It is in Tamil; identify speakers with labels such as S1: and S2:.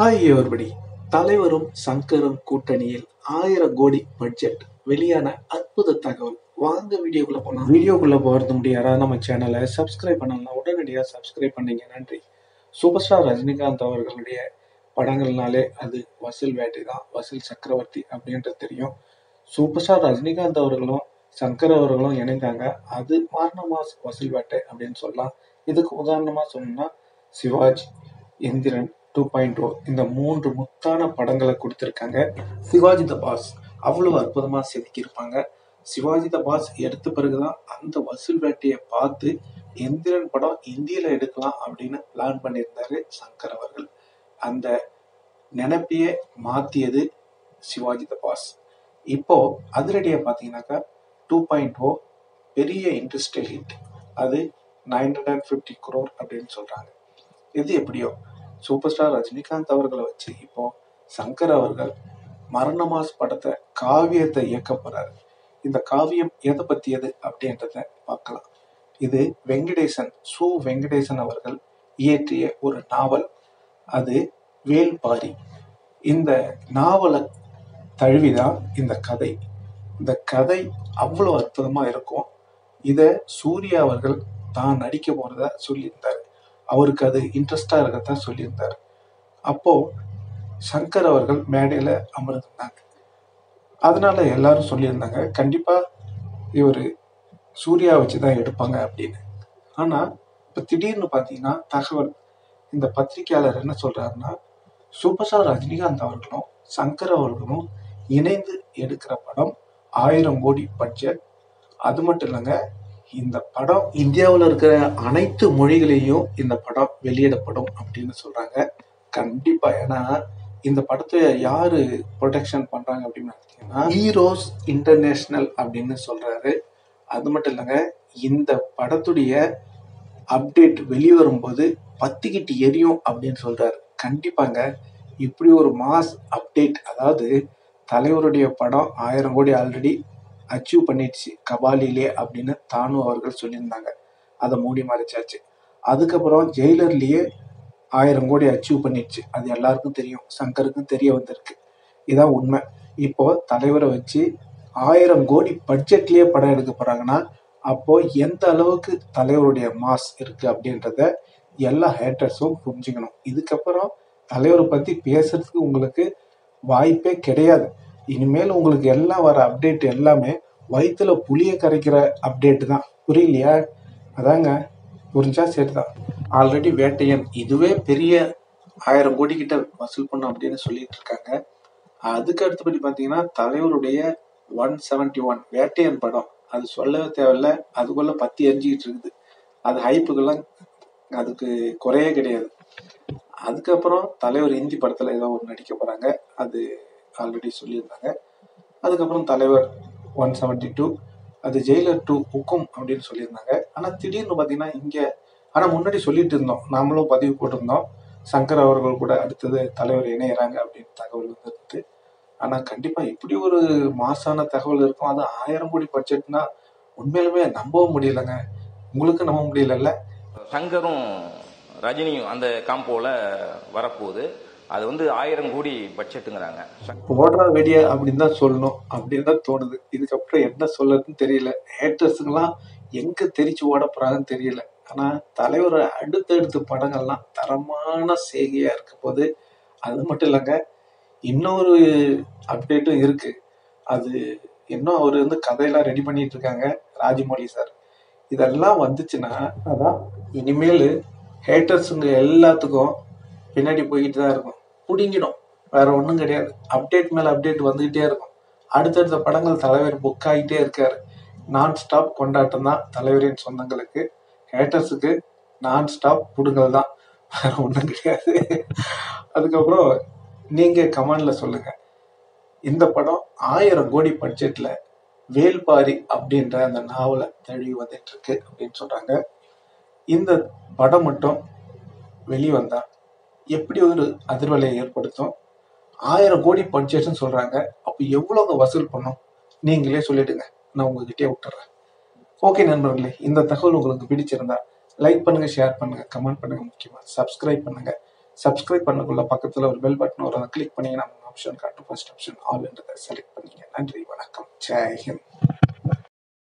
S1: Hi everybody. தலைவரும் சங்கரும் கூட்டணியில் 1000 கோடி பட்ஜெட் வெளியான அற்புத தகவல். வாங்க வீடியோக்குள்ள போலாம். வீடியோக்குள்ள போறது முடியாத நம்ம சேனலை சப்ஸ்கிரைப் பண்ணலாம். உடனடியாக சப்ஸ்கிரைப் பண்ணீங்க, நன்றி. சூப்பர் ஸ்டார் ரஜினிகாந்த் அவர்களுடைய படங்கள்னாலே அது வசூல் வேட்டை தான், வசூல் சக்கரவர்த்தி அப்படின்றது தெரியும். சூப்பர் ஸ்டார் ரஜினிகாந்த் அவர்களும் சங்கர் அவர்களும் இணைந்தாங்க, அது மாரணமா வசூல் வேட்டை அப்படின்னு சொல்லலாம். இதுக்கு உதாரணமா சொல்லணும்னா சிவாஜி, எந்திரன் 2.0 இந்த 3 முத்தான படங்களை கொடுத்திருக்காங்க. சிவாஜி த பாஸ் அவ்வளவு அற்புதமா செதுக்கியிருப்பாங்க. சிவாஜி த பாஸ் எடுத்த பிறகுதான் அந்த வசூல் வேட்டையை பார்த்து எந்திரன் படம் இந்தியில எடுக்கலாம் அப்படின்னு பிளான் பண்ணியிருந்தாரு சங்கர் அவர்கள். அந்த நினைப்பையே மாத்தியது சிவாஜி த பாஸ். இப்போ அதிரடியா பாத்தீங்கன்னாக்கா 2.0 பெரிய இண்டஸ்ட்ரியல் ஹிட், அது 950 crore அப்படின்னு சொல்றாங்க. இது எப்படியோ சூப்பர் ஸ்டார் ரஜினிகாந்த் அவர்களை வச்சு இப்போ சங்கர் அவர்கள் மரணமாஸ் படத்தை காவியத்தை இயக்க போறாரு. இந்த காவியம் எதை பத்தியது அப்படின்றத பார்க்கலாம். இது வெங்கடேசன் அவர்கள் இயற்றிய ஒரு நாவல், அது வேல்பாரி. இந்த நாவலை தழுவிதான் இந்த கதை. இந்த கதை அவ்வளவு அற்புதமா இருக்கும். இத சூர்யா அவர்கள் தான் நடிக்க போறதா சொல்லியிருந்தாரு. அவருக்கு அது இன்ட்ரெஸ்டா இருக்கத்தான் சொல்லியிருந்தார். அப்போ சங்கர் அவர்கள் மேடையில அமர்ந்திருந்தாங்க. அதனால எல்லாரும் சொல்லியிருந்தாங்க, கண்டிப்பா இவர் சூர்யா வச்சுதான் எடுப்பாங்க அப்படின்னு. ஆனா இப்ப திடீர்னு பாத்தீங்கன்னா தகவல், இந்த பத்திரிகையாளர் என்ன சொல்றாருன்னா, சூப்பர் ஸ்டார் ரஜினிகாந்த் அவர்களும் சங்கர் அவர்களும் இணைந்து எடுக்கிற படம் 1000 கோடி பட்ஜெட். அது மட்டும் இல்லைங்க, இந்த படம் இந்தியாவில் இருக்கிற அனைத்து மொழிகளையும் இந்த படம் வெளியிடப்படும் அப்படின்னு சொல்றாங்க. கண்டிப்பா. ஏன்னா இந்த படத்தை யாரு ப்ரொடக்ஷன் பண்றாங்க அப்படின்னு பார்த்தீங்கன்னா ஹீரோஸ் இன்டர்நேஷனல் அப்படின்னு சொல்றாரு. அது மட்டும் இல்லைங்க, இந்த படத்துடைய அப்டேட் வெளிவரும்போது பத்திக்கிட்டு எரியும் அப்படின்னு சொல்றாரு. கண்டிப்பாங்க, இப்படி ஒரு மாஸ் அப்டேட், அதாவது தலைவருடைய படம் 1000 கோடி ஆல்ரெடி அச்சீவ் பண்ணிடுச்சு கபாலிலே அப்படின்னு தானு அவர்கள் சொல்லியிருந்தாங்க. அதை மூடி மறைச்சாச்சு. அதுக்கப்புறம் ஜெயிலர்லயே 1000 கோடி அச்சீவ் பண்ணிடுச்சு, அது எல்லாருக்கும் தெரியும், சங்கருக்கும் தெரிய வந்திருக்கு. இதான் உண்மை. இப்போ தலைவரை வச்சு 1000 கோடி பட்ஜெட்லயே படம் எடுக்க போறாங்கன்னா அப்போ எந்த அளவுக்கு தலைவருடைய மாஸ் இருக்கு அப்படின்றத எல்லா ஹேட்டர்ஸும் புரிஞ்சுக்கணும். இதுக்கப்புறம் தலைவரை பத்தி பேசுறதுக்கு உங்களுக்கு வாய்ப்பே கிடையாது. இனிமேல் உங்களுக்கு எல்லாம் வர அப்டேட் எல்லாமே வயிற்றுல புளிய கரைக்கிற அப்டேட் தான். புரியலையா? அதாங்க, புரிஞ்சா சரிதான். ஆல்ரெடி வேட்டையன் இதுவே பெரிய 1000 கோடி கிட்ட வசூல் பண்ணும் அப்படின்னு சொல்லிட்டு இருக்காங்க. அதுக்கு அடுத்தபடி பார்த்தீங்கன்னா தலைவருடைய 171 வேட்டையன் படம், அது சொல்லவே தேவையில்ல, அதுக்குள்ள பத்தி எரிஞ்சிக்கிட்டு இருக்குது. அது ஹைப்புக்கெல்லாம் அதுக்கு குறையே கிடையாது. அதுக்கப்புறம் தலைவர் ஹிந்தி படத்துல ஏதோ ஒரு நடிக்க போறாங்க, அது ஆல்ரெடி சொல்லியிருந்தாங்க. அதுக்கப்புறம் தலைவர் 172, அது ஜெயிலர் 2 ஹுக்கும் அப்படின்னு சொல்லியிருந்தாங்க. ஆனா திடீர்னு பாத்தீங்கன்னா இங்க, ஆனா முன்னாடி சொல்லிட்டு இருந்தோம், நாமளும் பதிவு போட்டிருந்தோம், சங்கர் அவர்கள் கூட அடுத்தது தலைவர் இணையறாங்க அப்படின்னு தகவல் வந்துருக்கு. ஆனா கண்டிப்பா இப்படி ஒரு மாசான தகவல் இருக்கும், அது 1000 கோடி பட்ஜெட்னா உண்மையிலுமே நம்பவும் முடியலங்க. உங்களுக்கு நம்ப முடியல?
S2: சங்கரும் ரஜினியும் அந்த காம்போல வரப்போகுது. அது 1000 கோடி பட்ஜெட்டுங்கிறாங்க.
S1: போடுற வெடிய அப்படின்னு தான் சொல்லணும் அப்படின்னு தான் தோணுது. இதுக்கப்புறம் என்ன சொல்லறதுன்னு தெரியல. ஹேட்டர்ஸுங்கெல்லாம் எங்க தெரிச்சு ஓட போறாங்கன்னு தெரியல. ஆனா தலைவர் அடுத்தடுத்த படங்கள்லாம் தரமான செய்கையா இருக்க போது. அது மட்டும் இல்லைங்க, இன்னொரு அப்டேட்டும் இருக்கு. அது இன்னும் அவர் கதையெல்லாம் ரெடி பண்ணிட்டு இருக்காங்க, ராஜமௌழி சார். இதெல்லாம் வந்துச்சுன்னா அதான் இனிமேல் ஹேட்டர்ஸுங்க எல்லாத்துக்கும் பின்னாடி போய்கிட்டு தான் இருக்கும், பிடிங்கிடும். வேற ஒன்றும் கிடையாது. அப்டேட் மேல அப்டேட் வந்துகிட்டே இருக்கும். அடுத்தடுத்த படங்கள் தலைவர் புக் ஆகிட்டே இருக்காரு. நான் ஸ்டாப் கொண்டாட்டம் தான் தலைவரின் சொந்தங்களுக்கு. ஹேட்டர்ஸுக்கு நான் ஸ்டாப் புடுங்கல் தான், வேற ஒன்றும் கிடையாது. அதுக்கப்புறம் நீங்க கமெண்ட்ல சொல்லுங்க, இந்த படம் 1000 கோடி பட்ஜெட்ல வேல்பாரி அப்படின்ற அந்த நாவலை தழுவி வந்துட்டு இருக்கு அப்படின்னு சொல்றாங்க. இந்த படம் மட்டும் வெளிவந்தா எப்படி ஒரு அதிர்வலையை ஏற்படுத்தும்? 1000 கோடி பட்ஜெட்னு சொல்றாங்க, அப்ப எவ்வளவு வசூல் பண்ணும்? நீங்களே சொல்லிடுங்க, நான் உங்ககிட்டயே விட்டுறேன். ஓகே நண்பர்களே, இந்த தகவல் உங்களுக்கு பிடிச்சிருந்தா லைக் பண்ணுங்க, ஷேர் பண்ணுங்க, கமெண்ட் பண்ணுங்க, முக்கியமா சப்ஸ்கிரைப் பண்ணுங்க. சப்ஸ்கிரைப் பண்ணக்குள்ள பக்கத்தில் ஒரு பெல் பட்டன் வரும், அதை கிளிக் பண்ணீங்கன்னா ஆப்ஷன் காட்டும். ஃபர்ஸ்ட் ஆப்ஷன் ஆல் என்றதை செலக்ட் பண்ணீங்க. நன்றி, வணக்கம், ஜெய் ஹிந்த்.